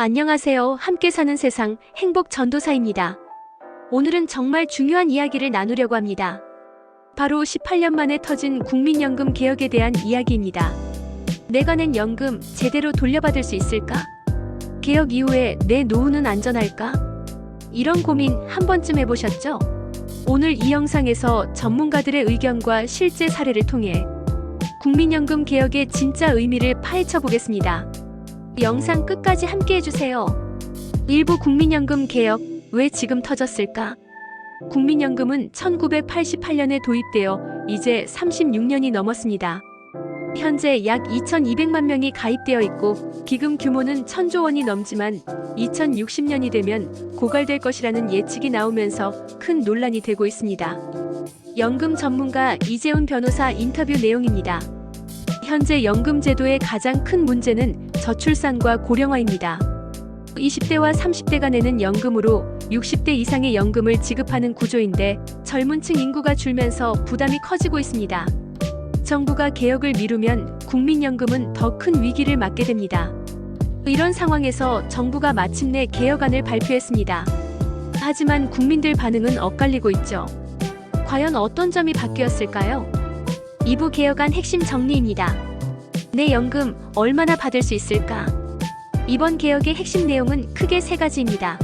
안녕하세요. 함께 사는 세상 행복 전도사입니다. 오늘은 정말 중요한 이야기를 나누려고 합니다. 바로 18년 만에 터진 국민연금 개혁에 대한 이야기입니다. 내가 낸 연금 제대로 돌려받을 수 있을까? 개혁 이후에 내 노후는 안전할까? 이런 고민 한 번쯤 해보셨죠? 오늘 이 영상에서 전문가들의 의견과 실제 사례를 통해 국민연금 개혁의 진짜 의미를 파헤쳐 보겠습니다. 영상 끝까지 함께 해주세요. 일부 국민연금 개혁, 왜 지금 터졌을까? 국민연금은 1988년에 도입되어 이제 36년이 넘었습니다. 현재 약 2200만 명이 가입되어 있고 기금 규모는 1000조 원이 넘지만 2060년이 되면 고갈될 것이라는 예측이 나오면서 큰 논란이 되고 있습니다. 연금 전문가 이재훈 변호사 인터뷰 내용입니다. 현재 연금 제도의 가장 큰 문제는 저출산과 고령화입니다. 20대와 30대가 내는 연금으로 60대 이상의 연금을 지급하는 구조인데 젊은 층 인구가 줄면서 부담이 커지고 있습니다. 정부가 개혁을 미루면 국민연금은 더 큰 위기를 맞게 됩니다. 이런 상황에서 정부가 마침내 개혁안을 발표했습니다. 하지만 국민들 반응은 엇갈리고 있죠. 과연 어떤 점이 바뀌었을까요? 2부 개혁안 핵심 정리입니다. 내 연금 얼마나 받을 수 있을까? 이번 개혁의 핵심 내용은 크게 3가지입니다.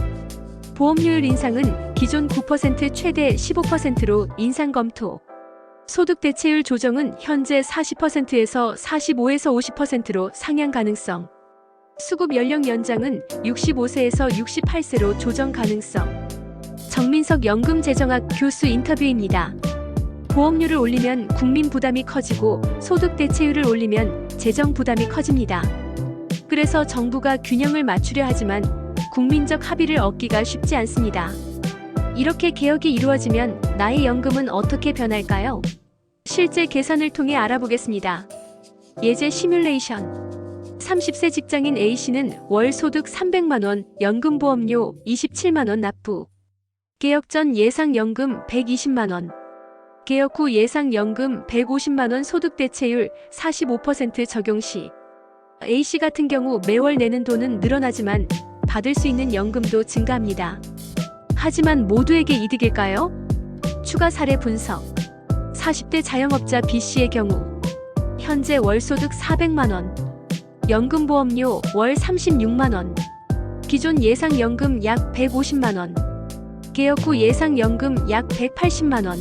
보험료율 인상은 기존 9% 최대 15%로 인상 검토. 소득 대체율 조정은 현재 40%에서 45에서 50%로 상향 가능성. 수급 연령 연장은 65세에서 68세로 조정 가능성. 정민석 연금재정학 교수 인터뷰입니다. 보험료를 올리면 국민 부담이 커지고 소득 대체율을 올리면 재정 부담이 커집니다. 그래서 정부가 균형을 맞추려 하지만 국민적 합의를 얻기가 쉽지 않습니다. 이렇게 개혁이 이루어지면 나의 연금은 어떻게 변할까요? 실제 계산을 통해 알아보겠습니다. 예제 시뮬레이션. 30세 직장인 A씨는 월 소득 300만 원, 연금보험료 27만 원 납부. 개혁 전 예상연금 120만 원. 개혁 후 예상연금 150만 원 소득 대체율 45% 적용 시 A씨 같은 경우 매월 내는 돈은 늘어나지만 받을 수 있는 연금도 증가합니다. 하지만 모두에게 이득일까요? 추가 사례 분석. 40대 자영업자 B씨의 경우 현재 월 소득 400만 원, 연금보험료 월 36만 원, 기존 예상연금 약 150만 원, 개혁 후 예상연금 약 180만 원.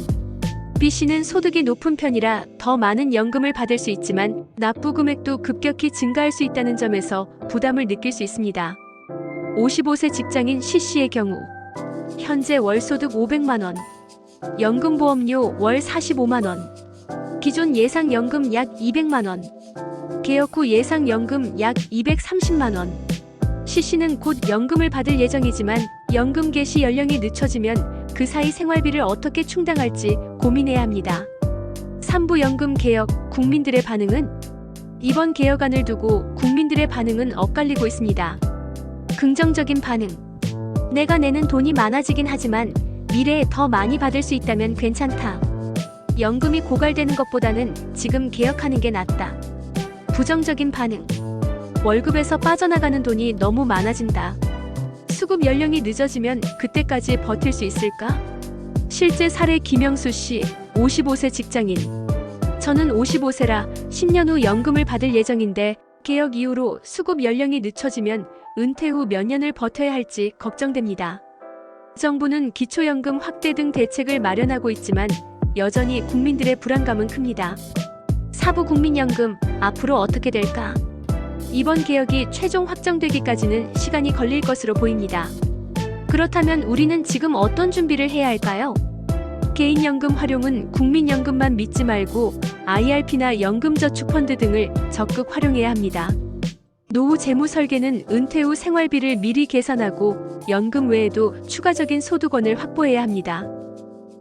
B씨는 소득이 높은 편이라 더 많은 연금을 받을 수 있지만 납부 금액도 급격히 증가할 수 있다는 점에서 부담을 느낄 수 있습니다. 55세 직장인 C씨의 경우 현재 월 소득 500만 원, 연금보험료 월 45만 원, 기존 예상연금 약 200만 원, 개혁 후 예상연금 약 230만 원. C씨는 곧 연금을 받을 예정이지만 연금 개시 연령이 늦춰지면 그 사이 생활비를 어떻게 충당할지 고민해야 합니다. 3부 연금 개혁, 국민들의 반응은? 이번 개혁안을 두고 국민들의 반응은 엇갈리고 있습니다. 긍정적인 반응. 내가 내는 돈이 많아지긴 하지만 미래에 더 많이 받을 수 있다면 괜찮다. 연금이 고갈되는 것보다는 지금 개혁하는 게 낫다. 부정적인 반응. 월급에서 빠져나가는 돈이 너무 많아진다. 수급 연령이 늦어지면 그때까지 버틸 수 있을까? 실제 사례 김영수 씨, 55세 직장인. 저는 55세라 10년 후 연금을 받을 예정인데 개혁 이후로 수급 연령이 늦춰지면 은퇴 후 몇 년을 버텨야 할지 걱정됩니다. 정부는 기초연금 확대 등 대책을 마련하고 있지만 여전히 국민들의 불안감은 큽니다. 4부 국민연금, 앞으로 어떻게 될까? 이번 개혁이 최종 확정되기까지는 시간이 걸릴 것으로 보입니다. 그렇다면 우리는 지금 어떤 준비를 해야 할까요? 개인연금 활용은 국민연금만 믿지 말고 IRP나 연금저축펀드 등을 적극 활용해야 합니다. 노후 재무 설계는 은퇴 후 생활비를 미리 계산하고 연금 외에도 추가적인 소득원을 확보해야 합니다.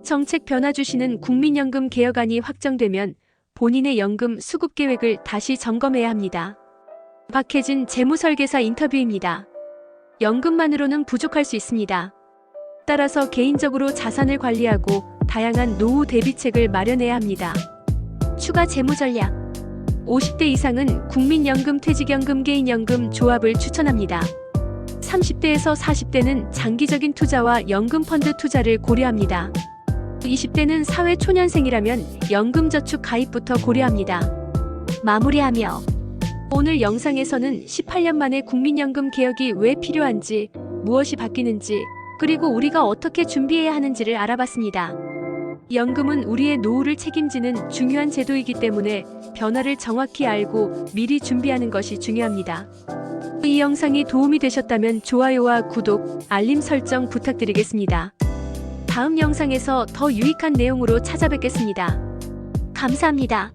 정책 변화 주시는 국민연금 개혁안이 확정되면 본인의 연금 수급 계획을 다시 점검해야 합니다. 박혜진 재무설계사 인터뷰입니다. 연금만으로는 부족할 수 있습니다. 따라서 개인적으로 자산을 관리하고 다양한 노후 대비책을 마련해야 합니다. 추가 재무 전략. 50대 이상은 국민연금, 퇴직연금, 개인연금 조합을 추천합니다. 30대에서 40대는 장기적인 투자와 연금 펀드 투자를 고려합니다. 20대는 사회 초년생이라면 연금저축 가입부터 고려합니다. 마무리하며 오늘 영상에서는 18년 만에 국민연금 개혁이 왜 필요한지, 무엇이 바뀌는지, 그리고 우리가 어떻게 준비해야 하는지를 알아봤습니다. 연금은 우리의 노후를 책임지는 중요한 제도이기 때문에 변화를 정확히 알고 미리 준비하는 것이 중요합니다. 이 영상이 도움이 되셨다면 좋아요와 구독, 알림 설정 부탁드리겠습니다. 다음 영상에서 더 유익한 내용으로 찾아뵙겠습니다. 감사합니다.